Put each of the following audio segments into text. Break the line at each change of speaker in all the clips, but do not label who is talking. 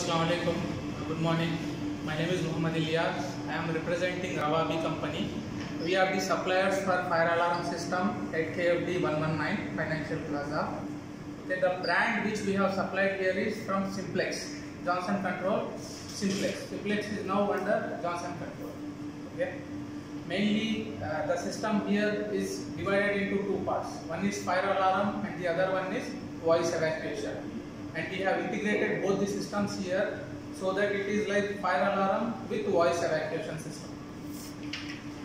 Assalamu alaikum. Good morning. My name is Muhammad Ilyas. I am representing Rawabi company. We are the suppliers for fire alarm system at KFD 119 Financial Plaza. Okay, the brand which we have supplied here is from Simplex, Johnson Control. Simplex. Simplex is now under Johnson Control. Okay. Mainly, the system here is divided into two parts. One is fire alarm and the other one is voice evacuation. And we have integrated both the systems here so that it is like fire alarm with voice evacuation system.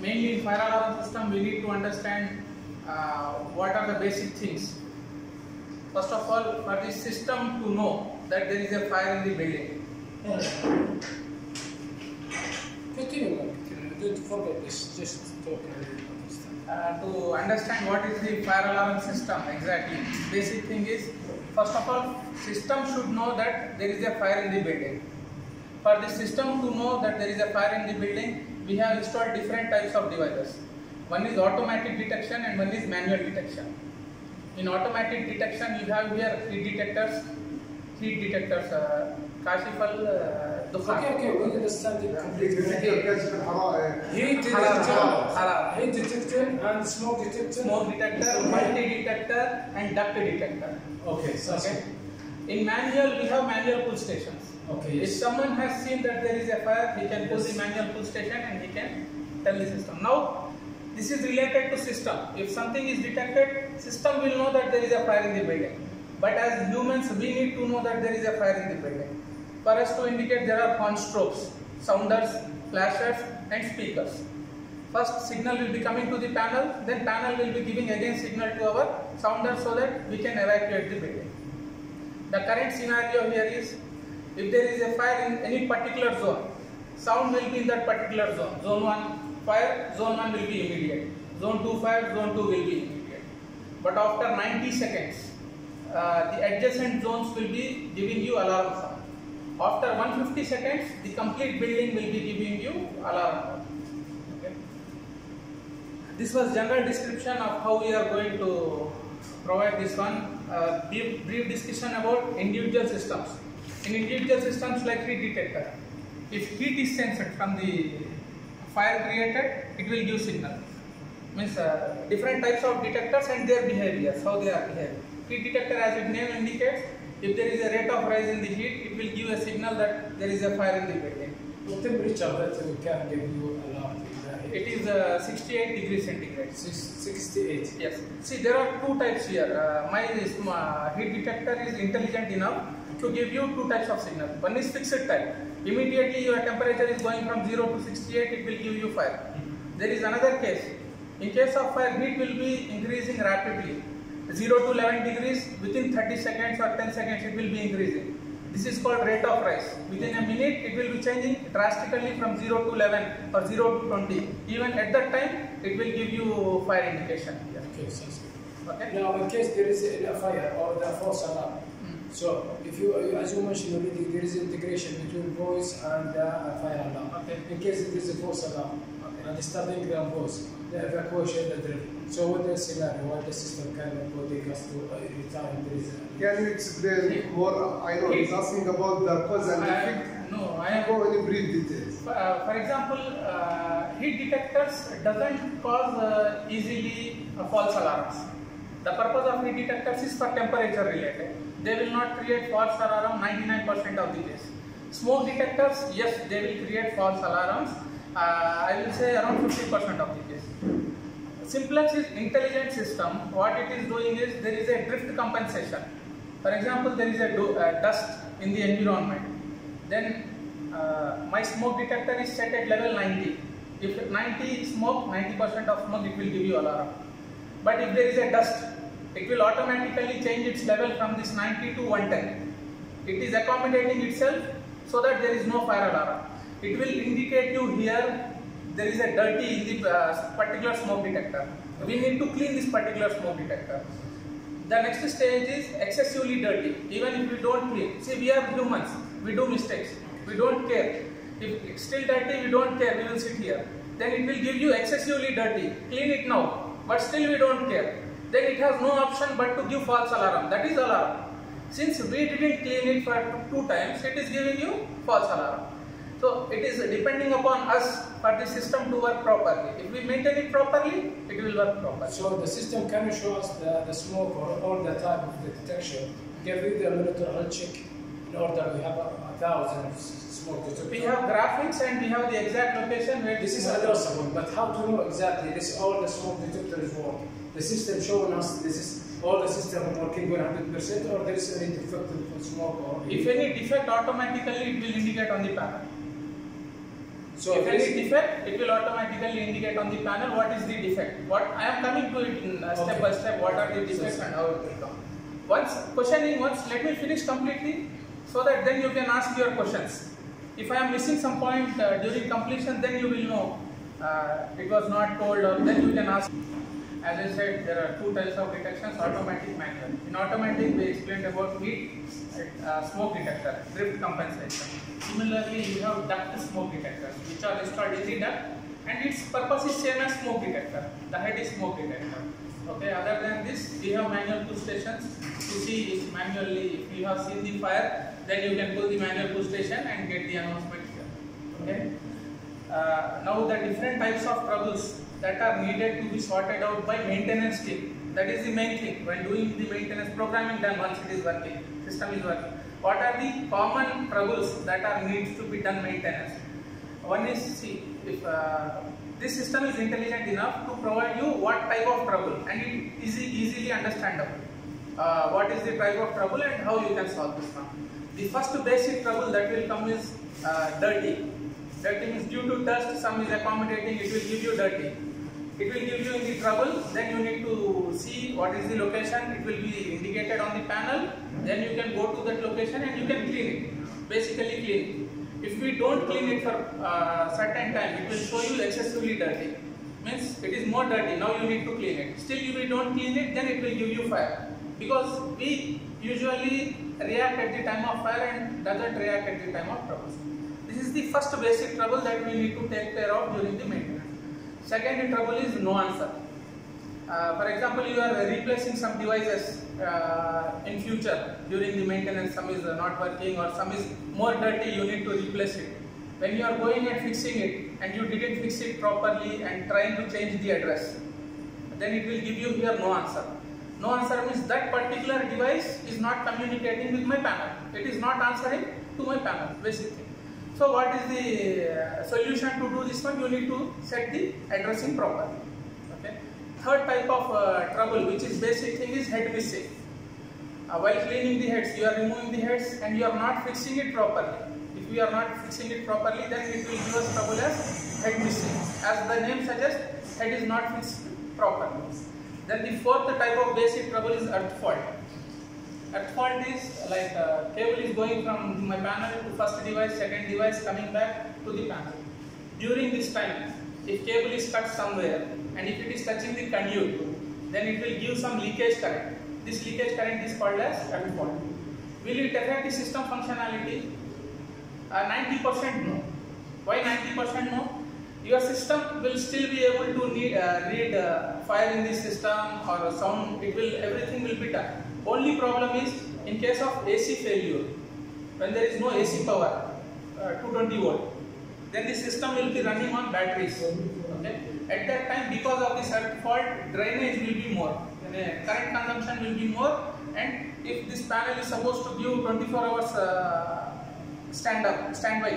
Mainly in fire alarm system we need to understand what are the basic things. First of all, for the system to know that there is a fire in the building.
Continue. Don't forget this. Just talk and
to understand what is the fire alarm system exactly, basic thing is, first of all, system should know that there is a fire in the building. For the system to know that there is a fire in the building, we have installed different types of devices. One is automatic detection and one is manual detection. In automatic detection, you have here heat detectors, Kashifal,
Okay, we understand it completely. Heat detector and smoke detector,
multi-detector and duct detector.
Okay.
In manual, we have manual pull stations.
Okay.
If someone has seen that there is a fire, he can pull the manual pull station and he can tell the system. Now, this is related to system. If something is detected, system will know that there is a fire in the building. But as humans, we need to know that there is a fire in the building. For us to indicate, there are horn strobes, sounders, flashers and speakers. First signal will be coming to the panel, then panel will be giving again signal to our sounder so that we can evacuate the building. The current scenario here is, if there is a fire in any particular zone, sound will be in that particular zone. Zone 1 fire, zone 1 will be immediate. Zone 2 fire, zone 2 will be immediate. But after 90 seconds, the adjacent zones will be giving you alarm sound. After 150 seconds, the complete building will be giving you alarm. Okay. This was general description of how we are going to provide this one. Brief discussion about individual systems. In individual systems like heat detector, if heat is sensed from the fire created, it will give signal. Means different types of detectors and their behaviors, how they are behaving. Heat detector, as its name indicates, if there is a rate of rise in the heat, it will give a signal that there is a fire in the building.
What temperature that we can give you alarm?
It is 68 degrees centigrade.
68.
Yes. See, there are two types here. My heat detector is intelligent enough to give you two types of signal. One is fixed type. Immediately your temperature is going from 0 to 68, it will give you fire. There is another case. In case of fire, heat will be increasing rapidly. 0 to 11 degrees, within 30 seconds or 10 seconds it will be increasing. This is called rate of rise. Within a minute it will be changing drastically from 0 to 11 or 0 to 20. Even at that time it will give you fire indication.
Okay. Now in case there is a fire or the false alarm, so if you, as you mentioned already, there is integration between voice and fire alarm.
Okay.
In case it is a false alarm and starting the voice, the evacuation, the drill. So what the scenario, what the system can take us to every time there is a...
Can you explain more? I know he's asking about the cause and effect.
No, I am...
Go in brief details.
For example, heat detectors doesn't cause easily false alarms. The purpose of heat detectors is for temperature related. They will not create false alarm 99% of the case. Smoke detectors, yes, they will create false alarms. I will say around 50% of the case. Simplex is intelligent system. What it is doing is there is a drift compensation. For example, there is a dust in the environment. Then my smoke detector is set at level 90. If 90 smoke, 90% of smoke, it will give you alarm. But if there is a dust, it will automatically change its level from this 90 to 110. It is accommodating itself so that there is no fire alarm. It will indicate you here there is a dirty in the particular smoke detector. We need to clean this particular smoke detector. The next stage is excessively dirty. Even if we don't clean, see, we are humans, we do mistakes, we don't care. If it's still dirty, we don't care, we will sit here. Then it will give you excessively dirty, clean it now, but still we don't care. Then it has no option but to give false alarm, that is alarm. since we didn't clean it for 2 times, it is giving you false alarm. So it is depending upon us for the system to work properly. If we maintain it properly, it will work properly.
So the system can show us the smoke or all the type of the detection. Give you the monitor health check in order we have 1,000 smoke detectors.
We have graphics and we have the exact location where
this is addressable, but how to know exactly this all the smoke detectors work? The system showing us this is all the system working 100%, or there is any defect in smoke or
if any defect, automatically it will indicate on the panel.
So
if any defect, it will automatically indicate on the panel what is the defect. What I am coming to it in step by step. What are the defects and how it will come. Once let me finish completely, so that then you can ask your questions. If I am missing some point during completion, then you will know it was not told, or then you can ask. As I said, there are 2 types of detections: automatic, manual. In automatic, we explained about heat smoke detector, drift compensation. Similarly, you have duct smoke detectors, which are installed in the duct, and its purpose is same as smoke detector. The head is smoke detector. Okay. Other than this, we have manual push stations to see if manually, if you have seen the fire, then you can pull the manual push station and get the announcement here. Okay. Now the different types of troubles that are needed to be sorted out by maintenance team. That is the main thing when doing the maintenance programming done once it is working, system is working. What are the common troubles that are needs to be done maintenance? One is, see, if this system is intelligent enough to provide you what type of trouble, and it is easily understandable. What is the type of trouble and how you can solve this one. The first basic trouble that will come is dirty. Dirty means due to dust, some is accommodating, it will give you dirty. It will give you in the trouble, then you need to see what is the location, it will be indicated on the panel, then you can go to that location and you can clean it, basically clean it. If we don't clean it for certain time, it will show you excessively dirty, means it is more dirty, now you need to clean it. Still if we don't clean it, then it will give you fire, because we usually react at the time of fire and doesn't react at the time of trouble. This is the first basic trouble that we need to take care of during the maintenance. Second trouble is no answer. For example, you are replacing some devices in future during the maintenance, some is not working or some is more dirty, you need to replace it. When you are going and fixing it and you didn't fix it properly and trying to change the address, then it will give you here no answer. No answer means that particular device is not communicating with my panel. It is not answering to my panel, basically. So what is the solution to do this one? You need to set the addressing properly. Okay. Third type of trouble, which is basic thing, is head missing. While cleaning the heads, you are removing the heads and you are not fixing it properly. If you are not fixing it properly, then it will give us trouble as head missing. As the name suggests, head is not fixed properly. Then the fourth type of basic trouble is earth fault. Earth fault is like cable is going from my panel to first device, second device, coming back to the panel. During this time, if cable is cut somewhere and if it is touching the conduit, then it will give some leakage current. This leakage current is called as earth fault. Will it affect the system functionality? 90% no. Why 90% no? Your system will still be able to read fire in the system or sound. Everything will be done. Only problem is in case of AC failure, when there is no AC power, 220 volt, then the system will be running on batteries. Okay? At that time, because of this earth fault, drainage will be more, current consumption will be more, and if this panel is supposed to give 24 hours standby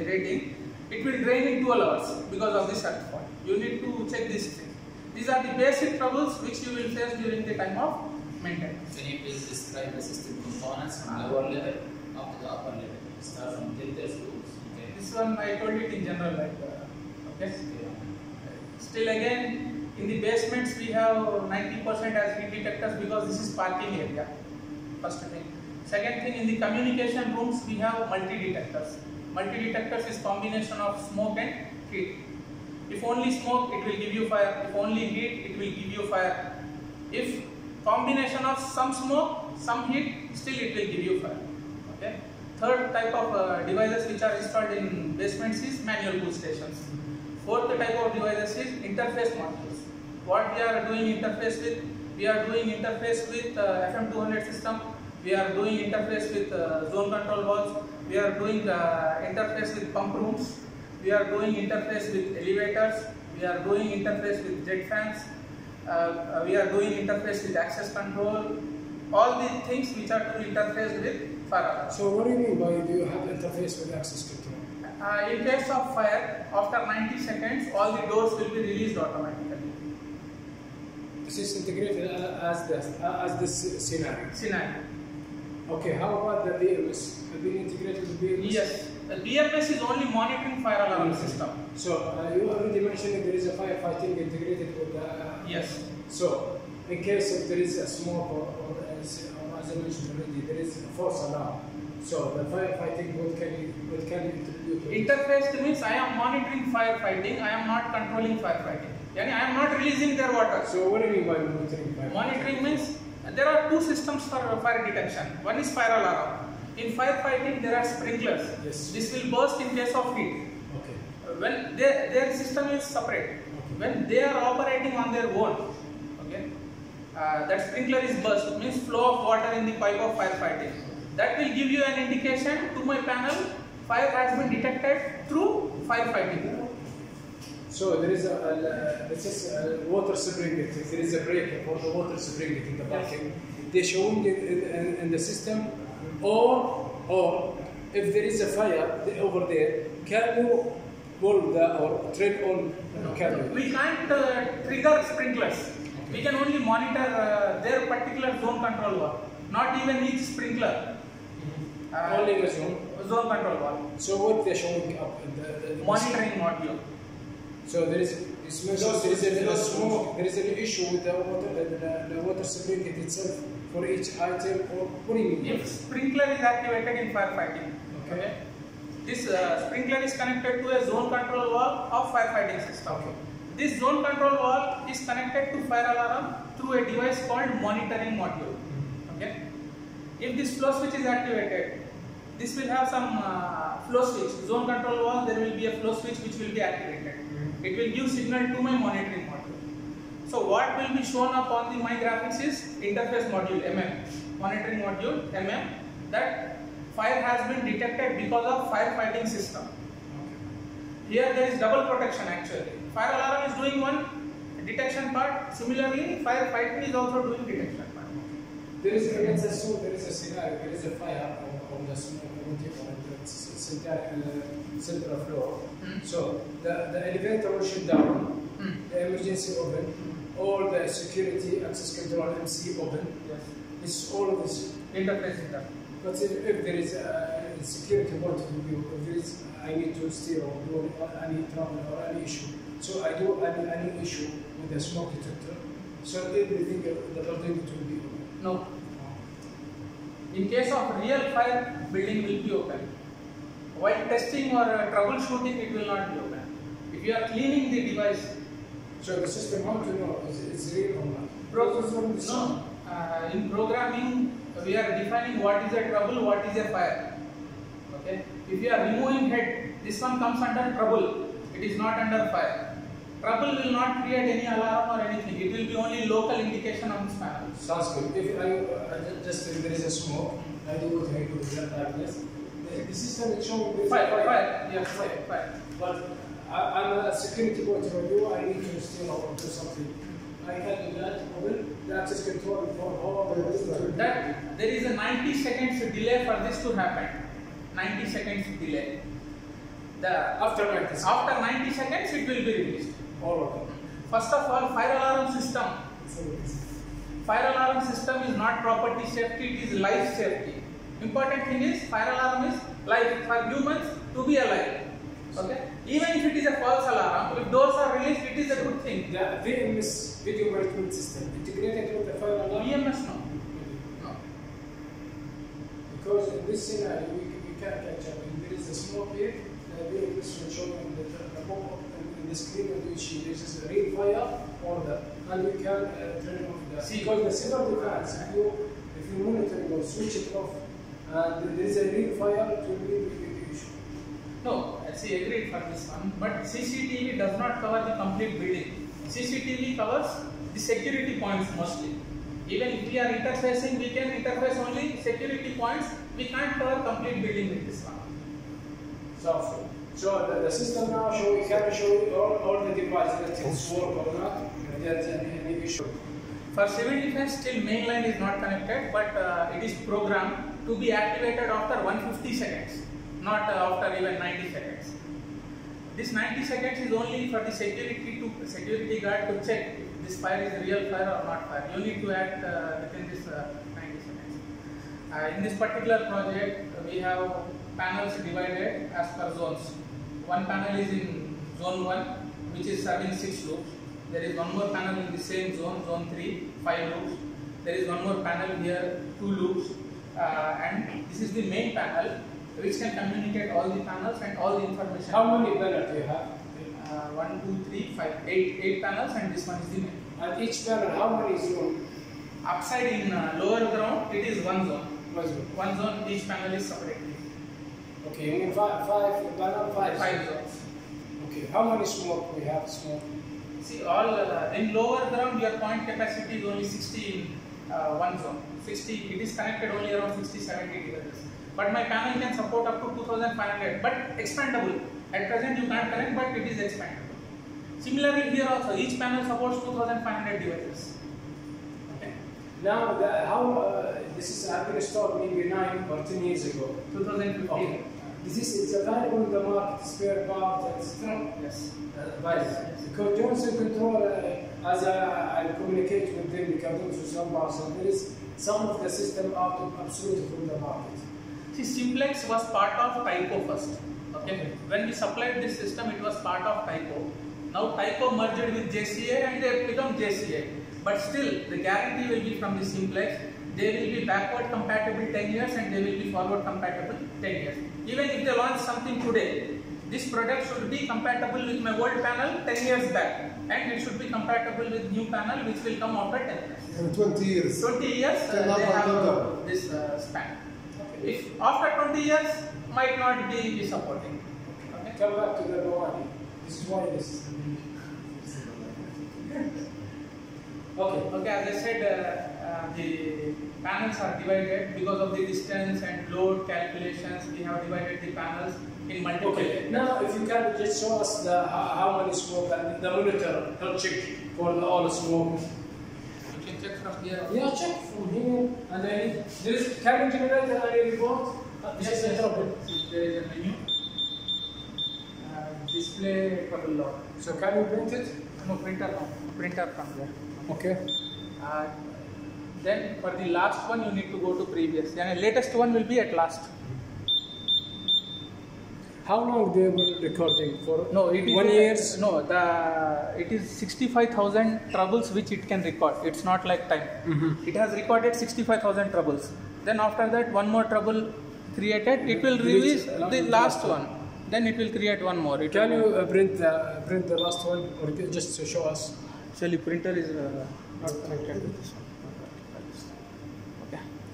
rating, it will drain in 12 hours because of this earth fault. You need to check this thing. These are the basic troubles which you will face during the time of maintenance.
Can you please describe the system components from lower level up to the upper level? Start from filters to okay.
This one I told it in general, like okay. Still again, in the basements we have 90% as heat detectors because this is parking area. First thing. Second thing, in the communication rooms we have multi-detectors. Multi-detectors is combination of smoke and heat. If only smoke, it will give you fire. If only heat, it will give you fire. If combination of some smoke, some heat, still it will give you fire. Okay. Third type of devices which are installed in basements is manual pull stations. Fourth type of devices is interface modules. What we are doing interface with? we are doing interface with FM200 system, we are doing interface with zone control valves, we are doing interface with pump rooms, we are doing interface with elevators, we are doing interface with jet fans, we are doing interface with access control, all these things which are to interface with fire alarm.
So what do you mean by do you have interface with access control?
In case of fire, after 90 seconds, all the doors will be released automatically.
This is integrated as this scenario. Okay, how about the BMS? Have been integrated with BMS?
Yes, the BMS is only monitoring fire alarm system.
So you already mentioned there is a firefighting integrated with the.
Yes.
So in case if there is a smoke or as I mentioned already, there is a false alarm. So the firefighting, what can you introduce?
Interface means I am monitoring firefighting, I am not controlling firefighting. I am not releasing their water.
So what do you mean by monitoring firefighting?
Monitoring means there are two systems for fire detection. One is fire alarm. In firefighting there are sprinklers.
Yes.
This will burst in case of heat.
Okay.
When their system is separate.
Okay.
When they are operating on their own, okay, that sprinkler is burst, means flow of water in the pipe of firefighting. That will give you an indication to my panel, fire has been detected through firefighting.
So there is a water sprinkler. There is a break for the water sprinkler in the parking. They're showing it in the system, or if there is a fire over there, can you pull or tread on? No.
We can't trigger sprinklers. We can only monitor their particular zone control valve, not even each sprinkler.
Only the zone
control valve.
So what they're showing up in the
monitoring module.
So there is a smoke. There is an issue with the water sprinkler itself for each item, or what do you mean?
If sprinkler is activated in firefighting, okay, this sprinkler is connected to a zone control valve of firefighting system.
Okay.
This zone control valve is connected to fire alarm through a device called monitoring module. Okay. If this flow switch is activated, this will have some flow switch. Zone control valve, there will be a flow switch which will be activated. It will give signal to my monitoring module. So what will be shown up on my graphics is interface module monitoring module that fire has been detected because of firefighting system. Here there is double protection actually. Fire alarm is doing one detection part. Similarly, firefighting is also doing detection part.
There is a scenario. There is a fire on the central floor. So the elevator will shut down, the emergency open, all the security access control MC open.
Yes.
It's all of this
Interface.
But if there is a security point of view, if there is I need to steer or do any trouble or any issue, so I do any issue with the smoke detector, so everything the building will be open.
No. In case of real fire, building will be open. While testing or troubleshooting, it will not be open. If you are cleaning the device,
so the system, how to know is real or not?
No. In programming, we are defining what is a trouble, what is a fire. Okay. If you are removing head, this one comes under trouble. It is not under fire. Trouble will not create any alarm or anything. It will be only local indication on this panel.
Sounds good. If if there is a smoke, I do what I do with that darkness. The system is showing
Fire. Yes, fire.
But I'm a security point of view. I need to steal or do something. I can do that. The access control for all
that there is a 90 seconds delay for this to happen. 90 seconds delay.
After
90 seconds it will be released.
All of them.
First of all, fire alarm system. Fire alarm system is not property safety, it is life safety. Important thing is fire alarm is life for humans to be alive. Okay? Even if it is a false alarm, if doors are released, it is a good thing.
The VMS video management system integrated with the fire alarm?
VMS no.
Because in this scenario we can't catch up. If there is a smoke here, the VMS will show the pop-up in the screen of which there is a real fire order, and we can turn off the. Because the civil defense, if you monitor it or switch it off, and there is a real fire, it will be the issue.
No, I see, agreed for this one. But CCTV does not cover the complete building. CCTV covers the security points mostly. Even if we are interfacing, we can interface only security points. We can't cover complete building with this one.
So the system now can show you all the devices that it's work or not. If there's any issue.
For civil defense, still main line is not connected, but it is programmed to be activated after 150 seconds, not after even 90 seconds. This 90 seconds is only for the security guard to check if this fire is real fire or not fire. You need to act within this 90 seconds. In this particular project, we have panels divided as per zones. One panel is in zone 1, which is serving 6 loops. There is one more panel in the same zone, zone 3, 5 loops. There is one more panel here, 2 loops. And this is the main panel, which can communicate all the panels and all the information.
How many panels do you have?
1, 2, 3, 5, 8 panels, and this one is the main.
And each panel, how many zones?
Upside in lower ground, it is one zone.
One
zone, each panel is separately.
Okay, you mean five panel, five
zones.
Okay, how many smoke we have? Smoke.
See, all in lower ground, your point capacity is only 60 in one zone. 60, it is connected only around 60-70 devices. But my panel can support up to 2500, but expandable. At present, you can't connect, but it is expandable. Similarly, here also, each panel supports 2500 devices. Okay.
Now, this is been installed maybe 9 or 10 years ago.
2015.
Okay. It's available in the market, spare part, etc.
Yes.
Because Johnson Control, as I communicate with them, we can do some parcel. There is some of the system out of absolutely from the market.
See, simplex was part of Tyco first. Okay. When we supplied this system, it was part of Tyco. Now Tyco merged with JCA and they have become JCA. But still, the guarantee will be from the simplex. They will be backward compatible 10 years and they will be forward compatible 10 years. Even if they launch something today, this product should be compatible with my old panel 10 years back, and it should be compatible with new panel which will come after 10 years.
In 20 years.
20 years they have this span. Okay. If after 20 years, might not be supporting. Okay.
Come back to the Bawani. This is why this is
Okay, as I said, the panels are divided because of the distance and load calculations. We have divided the panels in multiple.
Okay, now if you can just show us how many smoke and the monitor, help check for all the smoke.
You can check from here.
Yeah, check from here. And then there is cabin generator and report.
Yes, there is a menu. Display trouble log.
So can you print it?
No, printer from there.
Okay.
Then for the last one, you need to go to previous. And the latest one will be at last.
How long they were recording for?
No, it is
1 year.
No, it is 65,000 troubles which it can record. It's not like time. It has recorded 65,000 troubles. Then after that, one more trouble created. It will release the last one. Then it will create one more.
Can you print the last one, or just to show us?
Actually, printer is not connected with this one.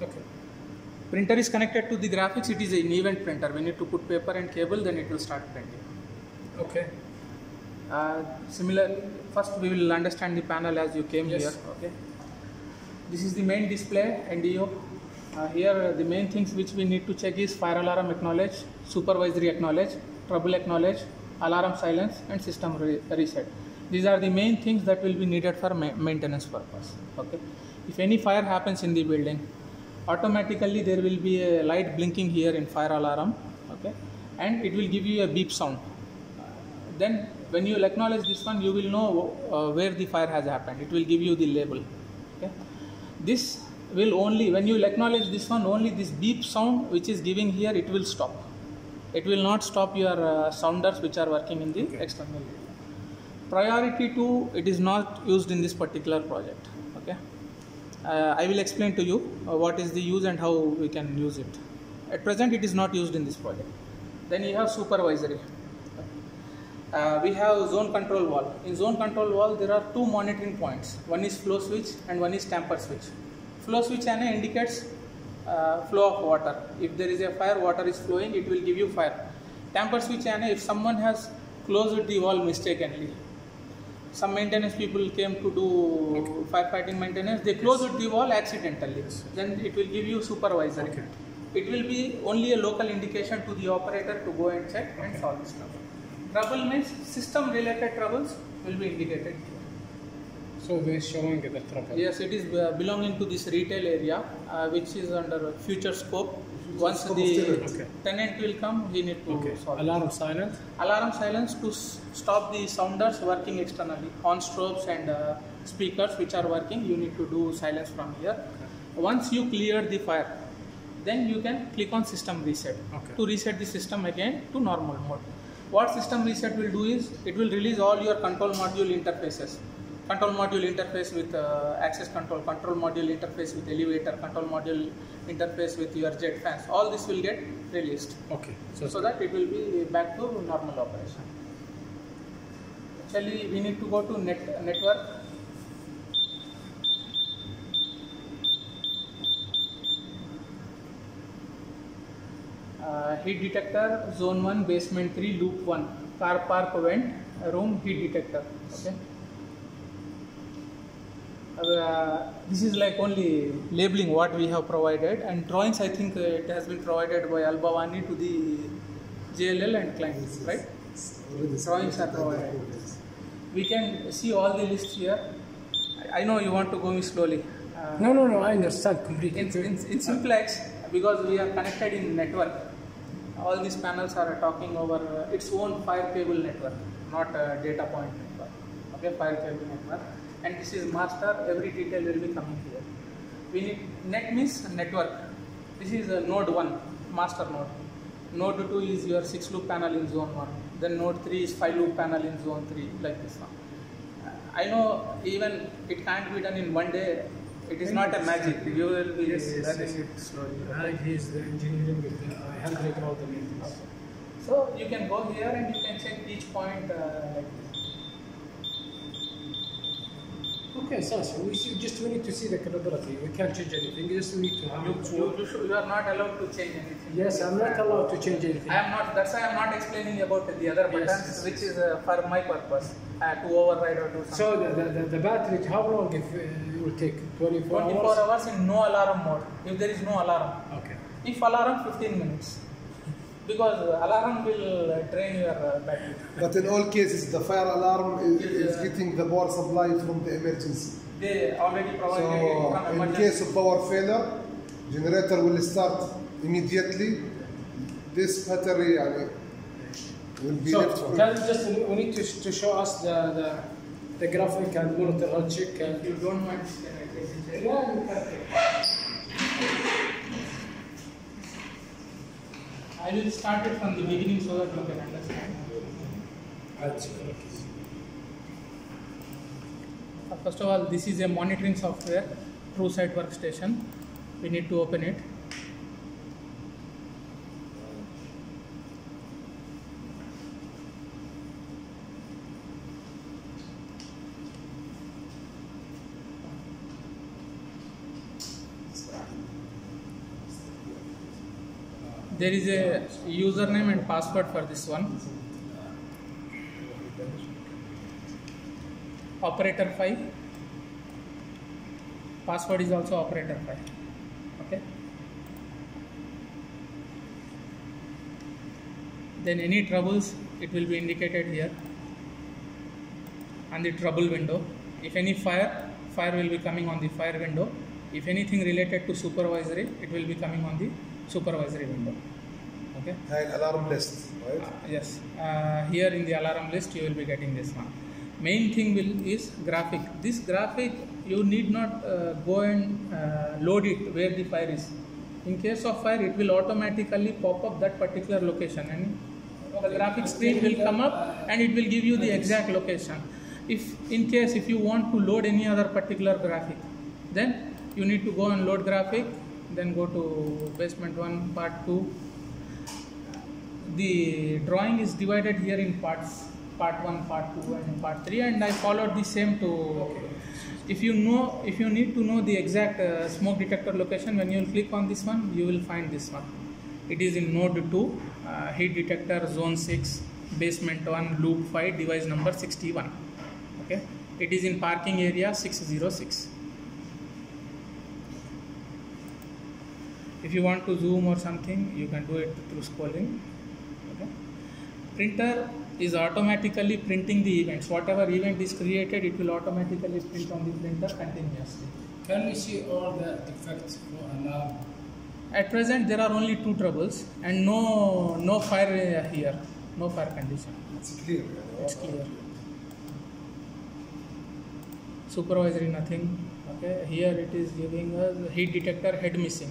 Okay. Printer is connected to the graphics. It is an event printer. We need to put paper and cable, then it will start printing.
Okay.
Similarly, first we will understand the panel as you came here. Okay. This is the main display, NDO. Here the main things which we need to check is fire alarm acknowledge, supervisory acknowledge, trouble acknowledge, alarm silence, and system reset. These are the main things that will be needed for maintenance purpose. Okay. If any fire happens in the building, automatically there will be a light blinking here in fire alarm. Okay, and it will give you a beep sound. Then when you will acknowledge this one, you will know where the fire has happened. It will give you the label. Okay, this will only, when you will acknowledge this one, only this beep sound which is giving here, it will stop. It will not stop your sounders which are working in the external area. Priority 2, it is not used in this particular project. Okay, I will explain to you what is the use and how we can use it. At present, it is not used in this project. Then you have supervisory. We have zone control wall. In zone control wall, there are two monitoring points. One is flow switch and one is tamper switch. Flow switch indicates flow of water. If there is a fire, water is flowing, it will give you fire. Tamper switch if someone has closed the wall mistakenly. some maintenance people came to do firefighting maintenance, they closed the wall accidentally. Then it will give you supervisory. It will be only a local indication to the operator to go and check and solve this trouble. Trouble means system related troubles will be indicated.
So they are showing the trouble.
Yes, it is belonging to this retail area, which is under future scope. Once the tenant will come, he need to solve.
Alarm silent.
Alarm silence to stop the sounders working externally. On strobes and speakers which are working, you need to do silence from here. Once you clear the fire, then you can click on system reset to reset the system again to normal mode. What system reset will do is, it will release all your control module interfaces. Control module interface with access control, control module interface with elevator, control module interface with your jet fans. All this will get released. So that it will be back to normal operation. Actually, we need to go to network. Heat detector, zone 1, basement 3, loop 1, car park vent, room heat detector. Okay. This is like only labeling what we have provided, and drawings I think it has been provided by Albawani to the JLL and clients, right? Drawings are provided. We can see all the list here. I know you want to go slowly.
No, I understand completely.
In simplex, because we are connected in network, all these panels are talking over its own fire cable network, not a data point network. Okay, fire cable network. And this is master, every detail will be coming here. We need net means network. This is node 1, master node. Node 2 is your 6 loop panel in zone 1. Then node 3 is 5 loop panel in zone 3, like this one. I know even it can't be done in one day. It is not a magic. You will be learning it slowly.
He is the engineering handling all the meetings.
So you can go here and you can check each point like this.
Okay, so we need to see the capability. We can't change anything. Just we need to have
You are not allowed to change anything.
Yes, I'm not allowed to change anything.
I am not. That's why I am not explaining about the other buttons, which is for my purpose to override or do something.
So the battery, how long it will take? 24 hours?
24 hours in no alarm mode. If there is no alarm.
Okay.
If alarm, 15 minutes. Because alarm will drain your battery.
But in all cases, the fire alarm is getting the power supply from the emergency.
They already provided it from
So in
emergency.
case of power failure, generator will start immediately. This battery will be left for.
We need to show us the graphic and monitor. I'll check.
If you don't mind,
Yeah, you can take.
I will start it from the beginning so that you can understand. First of all, this is a monitoring software, Truesight Workstation. We need to open it. There is a username and password for this one. Operator 5. Password is also operator 5. Okay. Then any troubles, it will be indicated here on the trouble window. If any fire will be coming on the fire window. If anything related to supervisory, it will be coming on the supervisory window. Okay.
And alarm list, right?
Yes. Here in the alarm list, you will be getting this one. Main thing is graphic. This graphic, you need not go and load it where the fire is. In case of fire, it will automatically pop up that particular location, and the graphic screen will come up and it will give you the exact location. If you want to load any other particular graphic, then you need to go and load graphic, then go to basement 1, part 2. The drawing is divided here in parts, part 1, part 2 and part 3, and I followed the same to. If you need to know the exact smoke detector location, when you will click on this one, you will find this one. It is in node 2, heat detector zone 6, basement 1, loop 5, device number 61. Okay, it is in parking area 606. If you want to zoom or something, you can do it through scrolling. Okay. Printer is automatically printing the events. Whatever event is created, it will automatically print on the printer continuously.
Can we see all the defects for alarm?
At present, there are only 2 troubles and no fire here, no fire condition.
It's clear.
It's clear. Supervisory, nothing. Okay, here it is giving us heat detector head missing,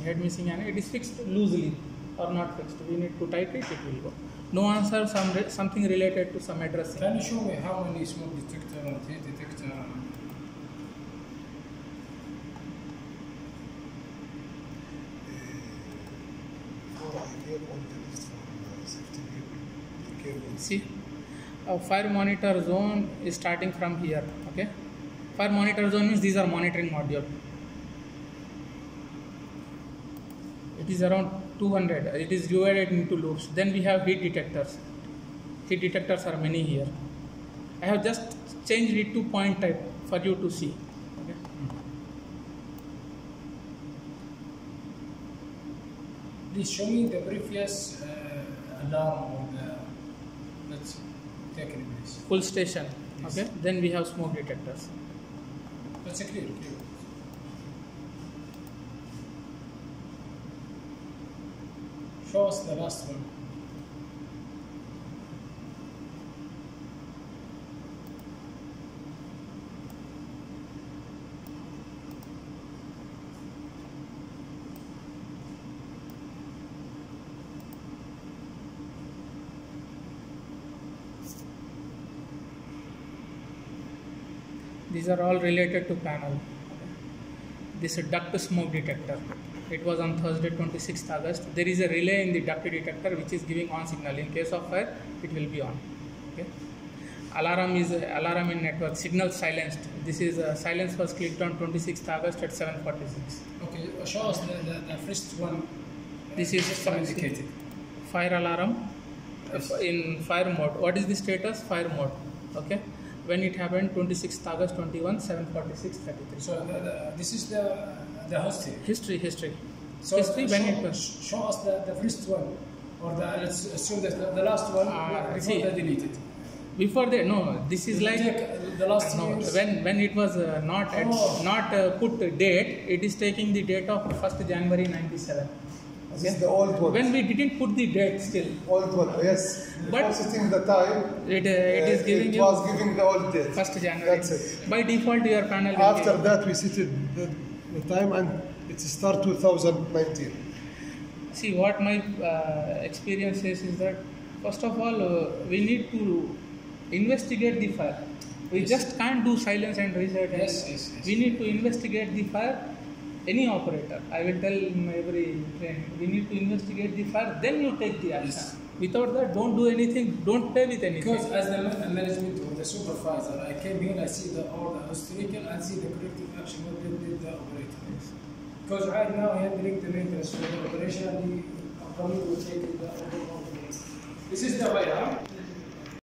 and it is fixed loosely or not fixed. We need to tighten it, it will go. No answer, something related to some addressing.
Can you show me how many smoke detector and heat detector?
See, a fire monitor zone is starting from here. Okay, fire monitor zone means these are monitoring module. It is around 200. It is divided into loops. Then we have heat detectors. Heat detectors are many here. I have just changed it to point type for you to see. Okay.
Please show me the previous alarm or the, let's take it please.
Full station.
Yes.
Okay. Then we have smoke detectors.
That's a clear. Show us the last one.
These are all related to panel. This is duct smoke detector. It was on Thursday 26th August. There is a relay in the duct detector which is giving on signal. In case of fire, it will be on. Okay. Alarm is alarm in network. Signal silenced. This is silence was clicked on 26th August at 7:46.
Okay, show us the first one.
This is
indicated.
Fire alarm in fire mode. What is the status? Fire mode. Okay. When it happened 26th August 21, 7:46:33.
So this is the history.
History.
So
history when it was.
Show us the first one, or let's assume that the last one before they deleted.
Before they this is like
the last
when it was not put date, it is taking the date of 1st January 97.
This is the old one.
When we didn't put the date still.
Old one, yes.
But
before setting the time,
it is giving
it was giving the old date.
1st January.
That's it.
By default, your panel.
After that, we set the time and it start 2019.
See, what my experience is that first of all, we need to investigate the fire. We just can't do silence and reset.
Yes.
We need to investigate the fire. Any operator, I will tell in every training, we need to investigate the fire, then you take the action.
Yes.
Without that, don't do anything, don't play with anything.
Because as the management or the supervisor, I came here, I see all the historical and see the corrective action what they did the operator.
Yes.
Because right now handling the maintenance for the operation, the company will take the order. This is the way, huh?